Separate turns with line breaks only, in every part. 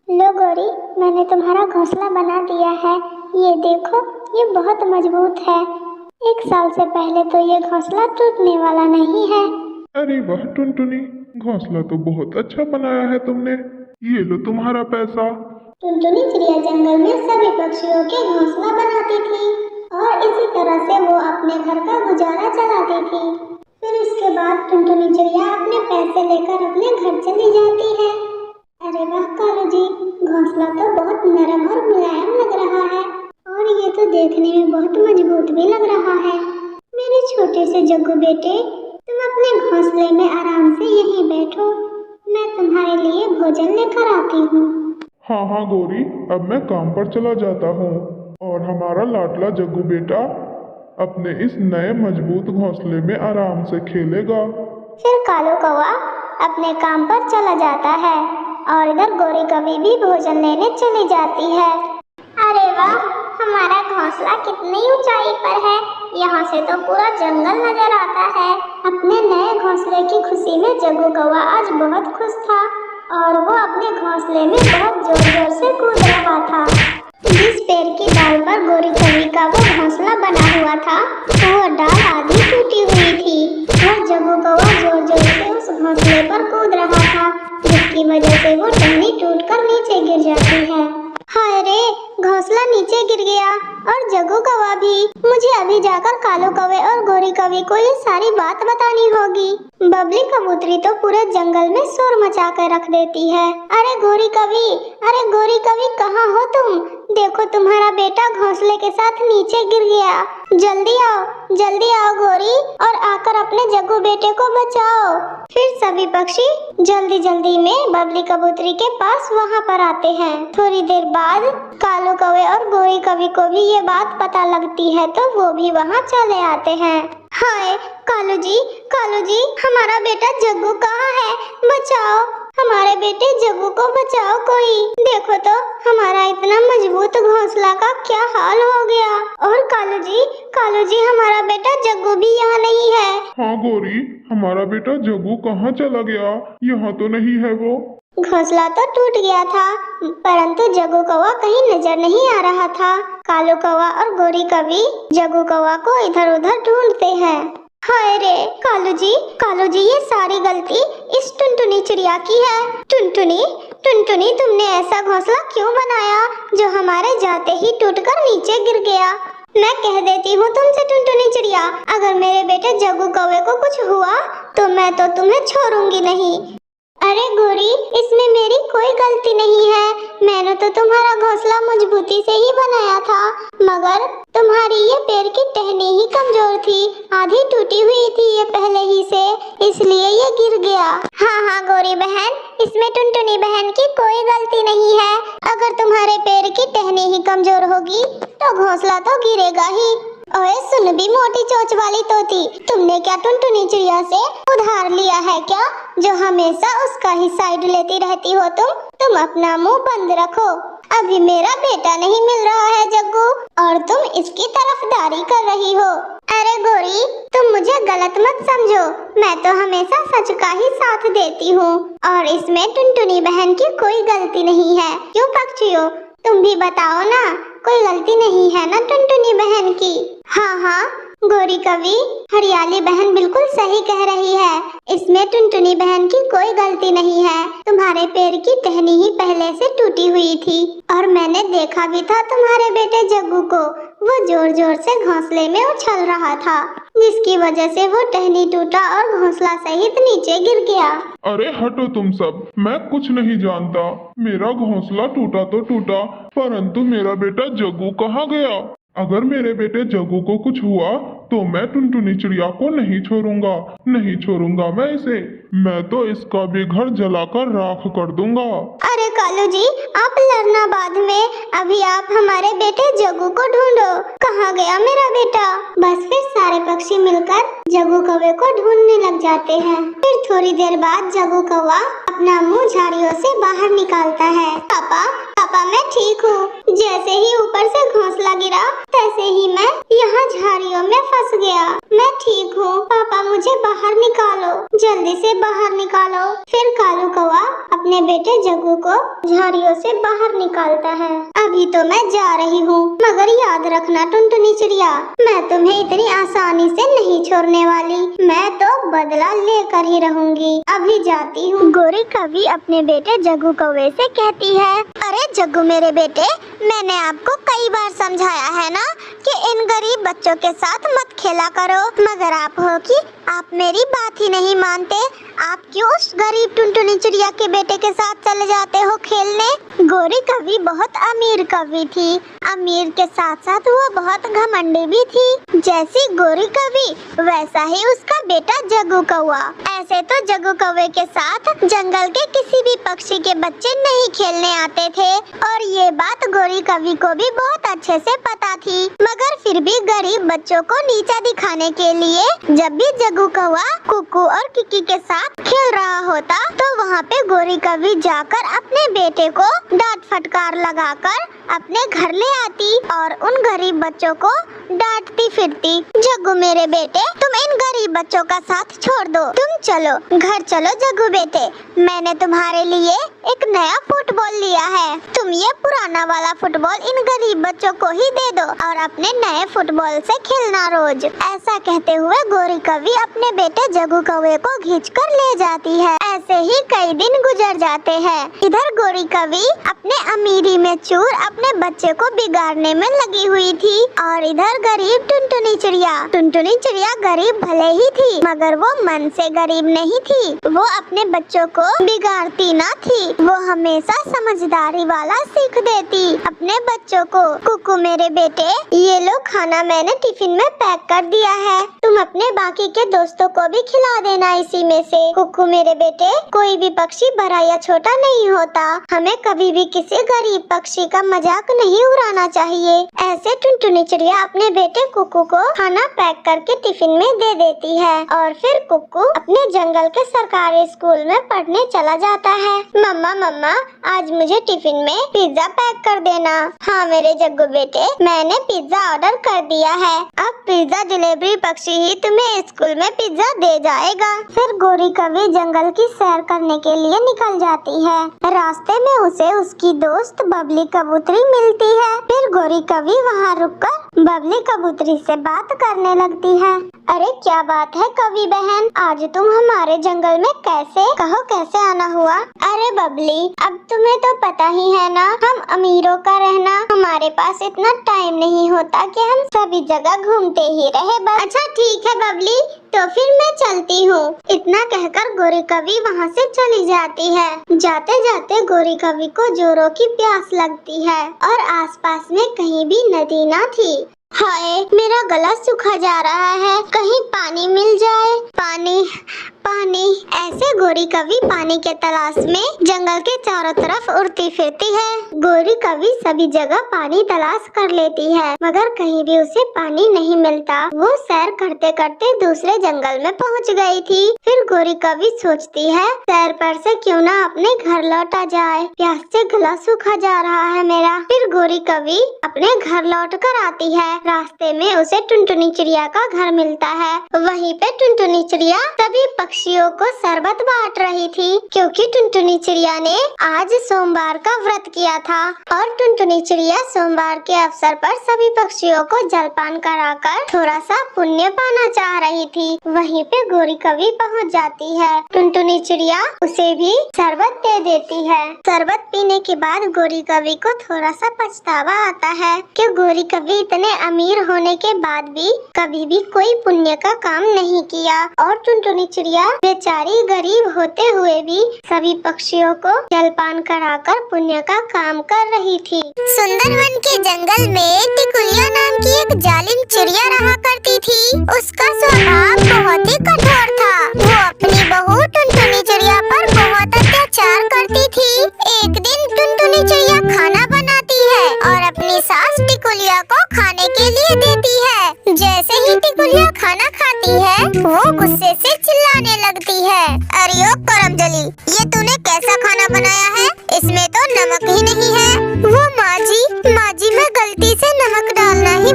लो गौरी, मैंने तुम्हारा घोंसला बना दिया है। ये देखो, ये बहुत मजबूत है। 1 साल से पहले तो ये घोंसला टूटने वाला नहीं है।
अरे वाह टुनटुनी, घोंसला तो बहुत अच्छा बनाया है तुमने। ये लो तुम्हारा पैसा।
टुनटुनी चिड़िया जंगल में सभी पक्षियों के घोंसला बनाती थी और इसी तरह से वो अपने घर का गुजारा चलाती थी। फिर उसके बाद टुनटुनी चिड़िया अपने पैसे लेकर अपने घर चली जाती है। अरे वाह कालू जी, घोंसला तो बहुत नरम और मुलायम लग रहा है और ये तो देखने में बहुत मजबूत भी लग रहा है। मेरे छोटे से जग्गू बेटे, तुम अपने घोंसले में आराम से यहीं बैठो, मैं तुम्हारे लिए भोजन लेकर आती हूँ।
हाँ हाँ गौरी, अब मैं काम पर चला जाता हूँ और हमारा लाडला जग्गू बेटा अपने इस नए मजबूत घोंसले में आराम से खेलेगा।
फिर कालू कौवा अपने काम पर चला जाता है और इधर गौरी कभी भी भोजन लेने चली जाती है। अरे वाह, हमारा घोंसला कितनी ऊंचाई पर है, यहाँ से तो पूरा जंगल नजर आता है। अपने नए घोंसले की खुशी में जग्गू कौवा आज बहुत खुश था और वो अपने घोंसले में बहुत जोर जोर से कूद रहा था। जिस पेड़ की डाल पर गौरी कवि का वो घोंसला बना हुआ था, वो डाल आधी टूटी हुई थी और जग्गू कौवा जोर जोर से उस घोंसले पर कूद रहा था, जिसकी वजह से वो टहनी टूटकर नीचे गिर जाती है। हाय रे, घोंसला नीचे गिर गया और जग्गू कौवा भी। मुझे अभी जाकर कालू कौवे और गौरी कवि को ये सारी बात बतानी होगी। बबली कबूतरी तो पूरे जंगल में शोर मचा कर रख देती है। अरे गौरी कवि, अरे गौरी कवि, कहाँ हो तुम? देखो, तुम्हारा बेटा घोंसले के साथ नीचे गिर गया। जल्दी आओ गौरी, और आकर अपने जग्गू बेटे को बचाओ। फिर सभी पक्षी जल्दी जल्दी में बबली कबूतरी के पास वहाँ पर आते हैं। थोड़ी देर बाद कालू कौवे और गौरी कवि को भी ये बात पता लगती है, तो वो भी वहाँ चले आते हैं। हाय कालू जी, हमारा बेटा जग्गू कहाँ है? बचाओ, हमारे बेटे जग्गू को बचाओ कोई। देखो तो हमारा इतना मजबूत घोंसला का क्या हाल हो गया। और कालू जी, हमारा बेटा जग्गू भी यहाँ नहीं है।
हाँ गौरी, हमारा बेटा जग्गू कहाँ चला गया? यहाँ तो नहीं है वो।
घोंसला तो टूट गया था, परंतु जग्गू कौवा कहीं नजर नहीं आ रहा था। कालू कौवा और गौरी कवि जग्गू कौवा को इधर उधर ढूंढते हैं। हाय रे कालू जी, ये सारी गलती इस टुनटुनी चिड़िया की है। टुनटुनी, तुमने ऐसा घोंसला क्यों बनाया जो हमारे जाते ही टूटकर नीचे गिर गया? मैं कह देती हूँ तुमसे टुनटुनी चिड़िया, अगर मेरे बेटे जग्गू कौवे को कुछ हुआ तो मैं तो तुम्हें छोड़ूंगी नहीं। अरे गौरी, इसमें मेरी कोई गलती नहीं है। मैंने तो तुम्हारा घोंसला मजबूती से ही बनाया था, मगर तुम्हारी ये पेड़ की टहनी ही कमजोर थी, आधी टूटी हुई थी ये पहले ही से, इसलिए ये गिर गया। हाँ गौरी बहन, इसमें टुनटुनी बहन की कोई गलती नहीं है। अगर तुम्हारे पेड़ की टहनी ही कमजोर होगी तो घोंसला तो गिरेगा ही। ओए सुन भी मोटी चोंच वाली तोती, तुमने क्या टुनटुनी चिड़िया से उधार लिया है क्या, जो हमेशा उसका ही साइड लेती रहती हो? तुम अपना मुंह बंद रखो। अभी मेरा बेटा नहीं मिल रहा है जग्गू, और तुम इसकी तरफदारी कर रही हो। अरे गौरी, तुम मुझे गलत मत समझो, मैं तो हमेशा सच का ही साथ देती हूँ और इसमें टुनटुनी बहन की कोई गलती नहीं है। क्यों पक्षियों, तुम भी बताओ ना, कोई गलती नहीं है ना टुनटुनी बहन की? हाँ गौरी कवि, हरियाली बहन बिल्कुल सही कह रही है, इसमें टुनटुनी बहन की कोई गलती नहीं है। तुम्हारे पैर की टहनी ही पहले से टूटी हुई थी और मैंने देखा भी था तुम्हारे बेटे जग्गू को, वो जोर जोर से घोंसले में उछल रहा था, जिसकी वजह से वो टहनी टूटा और घोंसला सहित नीचे गिर गया।
अरे हटो तुम सब, मैं कुछ नहीं जानता। मेरा घोंसला टूटा तो टूटा, परंतु मेरा बेटा जग्गू कहाँ गया? अगर मेरे बेटे जग्गू को कुछ हुआ तो मैं टुनटुनी चिड़िया को नहीं छोड़ूंगा मैं इसे। मैं तो इसका भी घर जलाकर राख कर दूंगा।
अरे कालू जी, आप लड़ना बाद में, अभी आप हमारे बेटे जग्गू को ढूंढो। कहाँ गया मेरा बेटा? बस फिर सारे पक्षी मिलकर जग्गू कौवे को ढूंढने लग जाते हैं। फिर थोड़ी देर बाद जग्गू कौवा अपना मुंह झाड़ियों से बाहर निकालता है। पापा मैं ठीक हूँ, जैसे ही ऊपर से घोंसला गिरा तैसे ही मैं यहाँ झाड़ियों में फंस गया। मैं ठीक हूँ पापा, मुझे बाहर निकालो, जल्दी से बाहर निकालो। फिर कालू कौवा अपने बेटे जग्गू को झाड़ियों से बाहर निकालता है। अभी तो मैं जा रही हूँ, मगर याद रखना टुनटुनी चिड़िया, मैं तुम्हें इतनी आसानी से नहीं छोड़ने वाली। मैं तो बदला लेकर ही रहूंगी। अभी जाती हूँ। गोरी कवि अपने बेटे जग्गू कौवे से कहती है, अरे जग्गू मेरे बेटे, मैंने आपको कई बार समझाया है ना कि इन गरीब बच्चों के साथ मत खेला करो, मगर आप हो कि आप मेरी बात ही नहीं मानते। आप क्यों उस गरीब टुनटुनी चिड़िया के बेटे के साथ चले जाते हो खेलने? गोरी कवि बहुत अमीर कवि थी। अमीर के साथ साथ वो बहुत घमंडी भी थी। जैसी गोरी कवि वैसा ही उसका बेटा जग्गू कौवा। ऐसे तो जग्गू कौवे के साथ जंगल के किसी भी पक्षी के बच्चे नहीं खेलने आते थे और ये बात गोरी कवि को भी बहुत अच्छे से पता थी। मगर फिर भी गरीब बच्चों को नीचा दिखाने के लिए जब भी जग्गू कौवा कुकू और किकी के साथ खेल रहा होता तो वहाँ पे गोरी कवि जाकर अपने बेटे को डांट फटकार लगाकर अपने घर ले आती और उन गरीब बच्चों को डांटती फिरती। जग्गू मेरे बेटे, तुम इन गरीब बच्चों का साथ छोड़ दो, तुम चलो घर चलो। जग्गू बेटे, मैंने तुम्हारे लिए एक नया फुटबॉल लिया है, तुम ये पुराना वाला फुटबॉल इन गरीब बच्चों को ही दे दो और अपने नए फुटबॉल से खेलना रोज। ऐसा कहते हुए गोरी कवि अपने बेटे जग्गू कौवे को खींचकर ले जाती है। ऐसे ही कई दिन गुजर जाते हैं। इधर गोरी कवि अपने अमीरी में चूर अपने बच्चे को बिगाड़ने में लगी हुई थी और इधर गरीब टुनटुनी चिड़िया गरीब भले ही थी मगर वो मन से गरीब नहीं थी। वो अपने बच्चों को बिगाड़ती ना थी, वो हमेशा समझदारी वाला सीख देती अपने बच्चों को। कुकू मेरे बेटे, ये लो खाना मैंने टिफिन में पैक कर दिया है, तुम अपने बाकी के दोस्तों को भी खिला देना इसी में से। कुकू मेरे बेटे, कोई भी पक्षी बड़ा या छोटा नहीं होता, हमें कभी भी किसी गरीब पक्षी का मजाक नहीं उड़ाना चाहिए। ऐसे टुनटुनी चिड़िया अपने बेटे कुकू को खाना पैक करके टिफिन में दे देती है और फिर कुकू अपने जंगल के सरकारी स्कूल में पढ़ने चला जाता है। मम्मा आज मुझे टिफिन में पिज्जा पैक कर देना। हाँ मेरे जग्गू बेटे, मैंने पिज्जा ऑर्डर कर दिया है, अब पिज्जा डिलीवरी पक्षी ही तुम्हें स्कूल में पिज्जा दे जाएगा। फिर गोरी कवि जंगल की सैर करने के लिए निकल जाती है। रास्ते में उसे उसकी दोस्त बबली कबूतरी मिलती है। फिर गोरी कवि वहाँ रुककर बबली कबूतरी से बात करने लगती है। अरे क्या बात है कवि बहन, आज तुम हमारे जंगल में कैसे आना हुआ? अरे बबली, अब तुम्हें तो पता ही है ना, हम अमीरों का रहना, हमारे पास इतना टाइम नहीं होता कि हम सभी जगह घूमते ही रहे बस। अच्छा ठीक है बबली, तो फिर मैं चलती हूँ। इतना कहकर गोरी कवि वहाँ से चली जाती है। जाते जाते गोरी कवि को जोरों की प्यास लगती है और आसपास में कहीं भी नदी ना थी। हाय, मेरा गला सूखा जा रहा है, कहीं पानी मिल जाए। पानी ऐसे गोरी कवि पानी के तलाश में जंगल के चारों तरफ उड़ती फिरती है। गोरी कवि सभी जगह पानी तलाश कर लेती है मगर कहीं भी उसे पानी नहीं मिलता। वो सैर करते करते दूसरे जंगल में पहुंच गई थी। फिर गोरी कवि सोचती है, सैर पर से क्यों ना अपने घर लौटा जाए, प्यास से गला सूखा जा रहा है मेरा। फिर गोरी कवि अपने घर लौट कर आती है। रास्ते में उसे टुनटुनी चिड़िया का घर मिलता है। वहीं पे टुनटुनी चिड़िया सभी पक्षियों को शरबत बांट रही थी क्योंकि टुनटुनी चिड़िया ने आज सोमवार का व्रत किया था और टुनटुनी चिड़िया सोमवार के अवसर पर सभी पक्षियों को जलपान कराकर थोड़ा सा पुण्य पाना चाह रही थी। वहीं पे गोरी कवि पहुंच जाती है। टुनटुनी चिड़िया उसे भी शरबत दे देती है। शरबत पीने के बाद गोरी कवि को थोड़ा सा पछतावा आता है कि गोरी कवि इतने अमीर होने के बाद भी कभी भी कोई पुण्य का काम नहीं किया और टुनटुनी चिड़िया बेचारी गरीब होते हुए भी सभी पक्षियों को जलपान कराकर पुण्य का काम कर रही थी।
सुंदरवन के जंगल में टिकुलिया नाम की एक जालिम चिड़िया रहा करती थी। उसका स्वभाव बहुत ही कठोर था। वो अपनी बहू टुनटुनी चिड़िया पर बहुत अत्याचार करती थी। एक दिन टुनटुनी चिड़िया खाना बनाती है और अपनी सास टिकुलिया को खाने के लिए देती है। जैसे ही टिकुलिया खाना खाती है वो गुस्से से चिल्लाने लगती है, अरे ओ करमजली, ये तूने कैसा खाना बनाया है, इसमें तो नमक ही नहीं है। वो माँ जी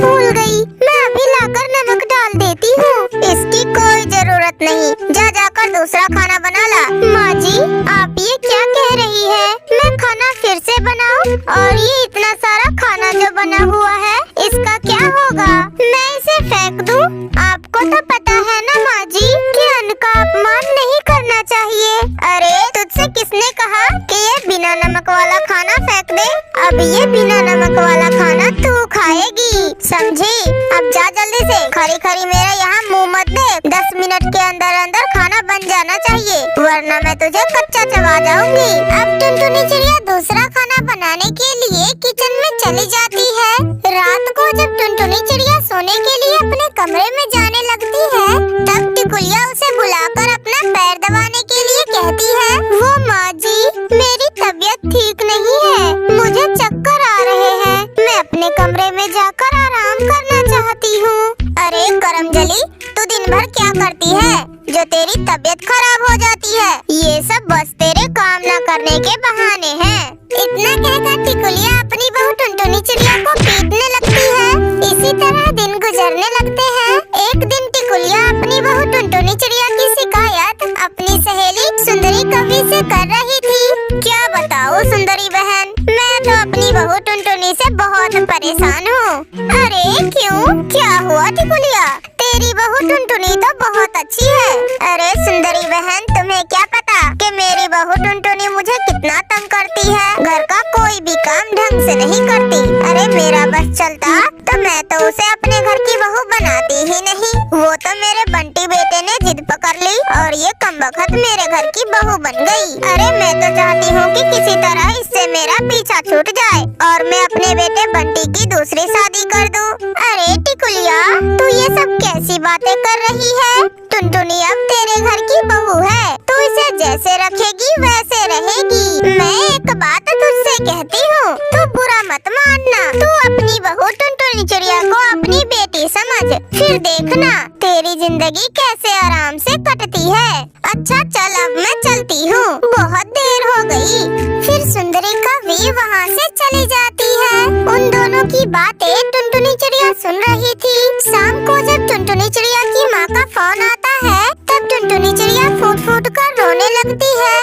भूल गई। मैं अभी लाकर नमक डाल देती हूँ। इसकी कोई जरूरत नहीं, जा जाकर दूसरा खाना बना ला। माँ जी, आप ये क्या कह रही है? मैं खाना फिर से बनाऊं? और ये इतना सारा खाना जो बना हुआ है, इसका क्या होगा? मैं इसे फेंक दूं? आपको तो पता है ना माँ जी कि अन्न का अपमान नहीं करना चाहिए। अरे तुझसे किसने कहा कि ये बिना नमक वाला खाना फेंक दे? अब ये बिना नमक वाला खाना तू खाएगी, समझी? अब जा जल्दी से, खरी खरी मेरा यहाँ मुंह मत दे। 10 मिनट के अंदर अंदर खाना बन जाना चाहिए, वरना मैं तुझे कच्चा चबा जाऊंगी। अब टुनटुनी चिड़िया दूसरा खाना बनाने के लिए किचन में चली जाती है। रात को जब टुनटुनी चिड़िया सोने के लिए अपने कमरे में जाने लगती है, तब टिकुलिया उसे बुलाकर अपना पैर दबाने के लिए कहती है, वो माँ जी, मेरी तबीयत ठीक नहीं है, मुझे चक्कर आ रहे हैं, मैं अपने कमरे में जाकर आराम करना चाहती हूँ। अरे करमजली, तू दिन भर क्या करती है जो तेरी तबीयत खराब हो जाती है? ये सब बस तेरे काम न करने के बहाने हैं। इतना कहकर टिकुलिया अपनी बहू टुनटुनी चिड़िया को पीटने लगती है। इसी तरह दिन गुजरने लगते हैं। एक दिन टिकुलिया अपनी बहू टुनटुनी चिड़िया की शिकायत अपनी सहेली सुंदरी कवि से कर रही थी। क्या बताओ सुंदरी बहन, मैं तो अपनी बहू टुनटुनी से बहुत परेशान हूँ। अरे क्यों, क्या हुआ टिकुलिया? तेरी बहू टुनटुनी तो बहुत अच्छी है। अरे सुंदरी बहन, तुम्हें क्या पता कि मेरी बहू टुनटुनी मुझे कितना तंग करती है। घर का कोई भी काम ढंग से नहीं करती। अरे मेरा बस चलता तो मैं तो उसे अपने घर की बहू बनाती ही नहीं। वो तो मेरे बंटी बेटे ने जिद पकड़ ली और ये कमबख्त मेरे घर की बहू बन गई। अरे मैं तो चाहती हूँ कि किसी तरह इससे मेरा पीछा छूट जाए और मैं अपने बेटे बंटी की दूसरी शादी कर दूँ। अरे टिकुलिया, तू ये सब कैसी बातें कर रही है? टुनटुनी अब तेरे घर की बहू है, तू इसे जैसे रखेगी वैसे रहेगी। मैं एक बात तुझसे कहती हूँ, तू बुरा मत मानना। तू अपनी बहू टुनटुनी चिड़िया को अपनी बेटी समझ, फिर देखना तेरी जिंदगी कैसे आराम से कटती है। अच्छा चल, अब मैं चलती हूँ, बहुत देर हो गई। फिर सुंदरी कवि वहाँ से चली जाती है। उन दोनों की बातें टुनटुनी चिड़िया सुन रही थी। शाम को जब टुनटुनी चिड़िया की माँ का फोन आता है, तब टुनटुनी चिड़िया फूट फूट कर रोने लगती है।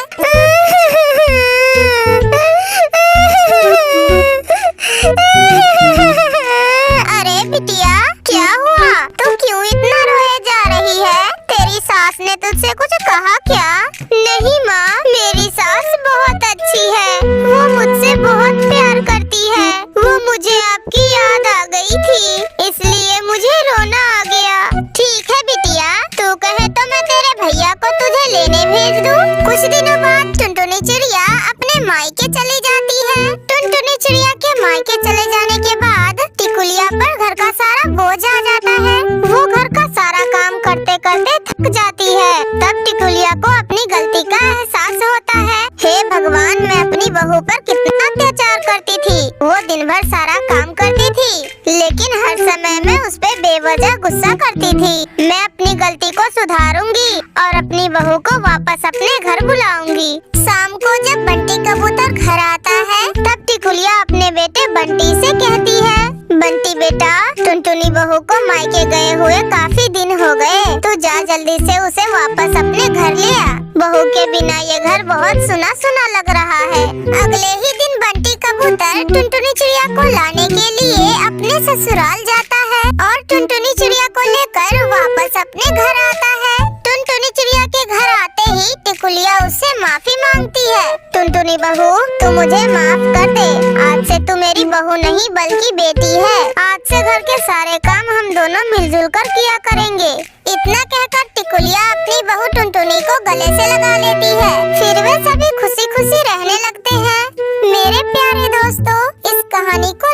अरे बिटिया, क्या हुआ? तू क्यों इतना रोए जा रही है? तेरी सास ने तुझसे कुछ कहा क्या? नहीं माँ, मेरी सास बहुत अच्छी है, वो मुझसे बहुत प्यार करती है। वो मुझे आपकी याद आ गई थी, इसलिए मुझे रोना आ गया। ठीक है बिटिया, तू कहे तो मैं तेरे भैया को तुझे लेने भेज दूँ। कुछ दिनों बाद टुनटुनी चिड़िया अपने मायके चली जाती है। टुनटुनी चिड़िया के मायके चले जाने के बाद टिकुलिया पर घर का सारा बोझ आ जाता है। वो घर का सारा काम करते करते थक जाती है। तब टिकुलिया को अपनी गलती का एहसास होता है। हे भगवान, मैं अपनी बहू पर कितना अत्याचार करती थी। वो दिन भर सारा काम करती थी, लेकिन हर समय मैं उस पे बेवजह गुस्सा करती थी। मैं अपनी गलती को सुधारूंगी और अपनी बहू को वापस अपने घर बुलाऊंगी। शाम को जब बंटी कबूतर घर आता है, तब टिकुलिया अपने बेटे बंटी से कहती है, बंटी बेटा, टुनटुनी बहू को मायके गए हुए काफी दिन हो गए, तू जा जल्दी से उसे वापस अपने घर ले आ। बहू के बिना ये घर बहुत सुना सुना लग रहा है। अगले ही दिन बंटी कबूतर टुनटुनी चिड़िया को लाने के लिए अपने ससुराल जाता है और टुनटुनी चिड़िया को लेकर वापस अपने घर आता है। टुनटुनी चिड़िया के घर आते ही टिकुलिया उससे माफी मांगती है। टुनटुनी बहू, तू मुझे माफ कर दे, आज से तू मेरी बहू नहीं बल्कि बेटी है। आज से घर के सारे काम हम दोनों मिलजुल कर किया करेंगे। इतना कहकर टिकुलिया अपनी बहू टुनटुनी को गले से लगा लेती है। फिर वे सभी खुशी खुशी रहने लगते हैं। मेरे प्यारे दोस्तों, इस कहानी को